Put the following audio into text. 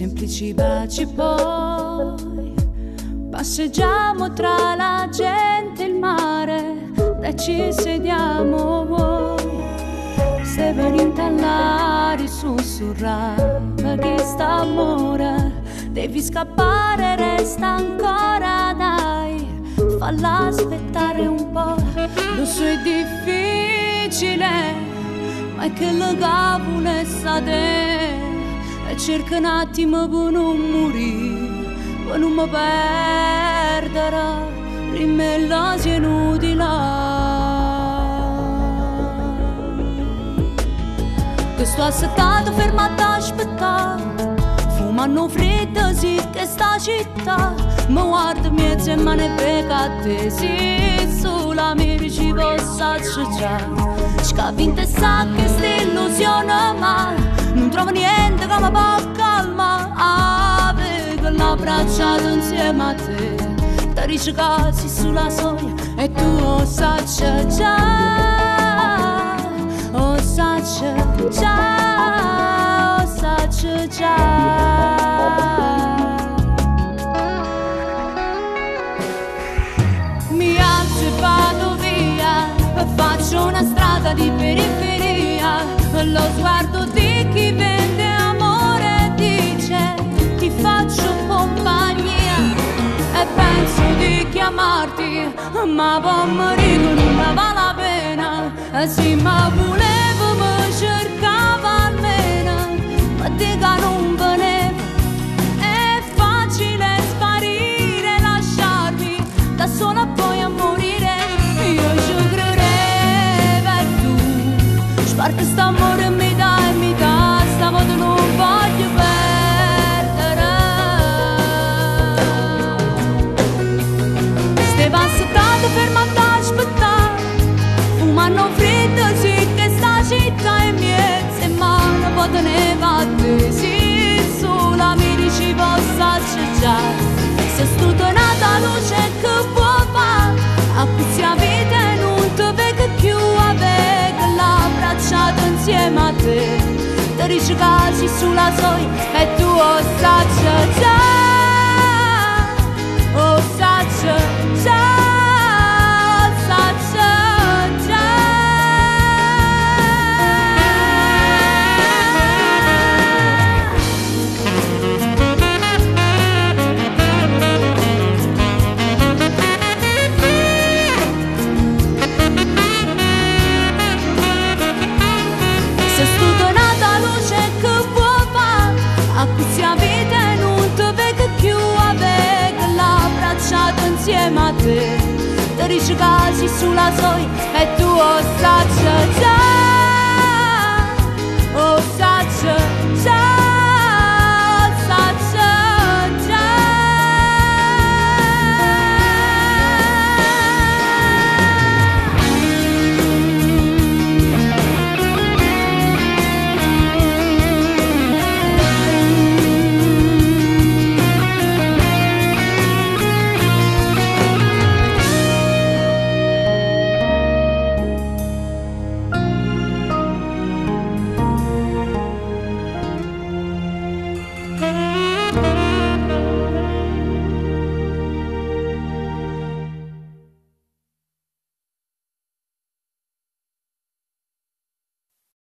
semplici baci poi passeggiamo tra la gente e il mare e ci sediamo voi. Se venite all'aria sussurrava che sta amore, devi scappare, resta ancora, dai, falla aspettare un po'. Lo so è difficile, ma è che la cavole sta te. E cerca un attimo per non morire, per non mi perdere, prima è l'osi inutile. Che sto aspettato, fermato a aspettare, fumando freddo sì che sta città. Ma guarda mezzo e mani peccate, sì, sulla mia ci posso assaggiare. Scapinte sa che sta illusione, ma non trovo niente che mi può calmare. Perché l'ho abbracciato insieme a te, ti dice così sulla soglia e tu lo sai già, lo sai già, lo sai già. Mi alzo e vado via, faccio una strada di periferia. Lo sguardo di chi vende amore dice ti faccio compagnia. E penso di chiamarti, ma può morire non ne vale la pena. Sì, ma volevo, mi cercava almeno, ma dica non veneva. È facile sparire, lasciarmi da sola poi a morire. Io ci credevo e tu sparti st'amore mi dà, stavolta non voglio perdere. Ste passate fermate a aspettare, fumando freddo sì che sta città è mezza e mano poi te ne batte. Sì, sola mi dici posso accecciare, se sto tornata luce che può fare, a questa vita non ti vedo più a vega. L'abbracciato insieme a te, ti dice casi sulla soglia e tu lo sai già, lo sai già, lo sai già. Se sto donata luce che può fare, a questa vita non ti vedo più a vega. L'abbracciato insieme a te, ti dice casi sulla soglia e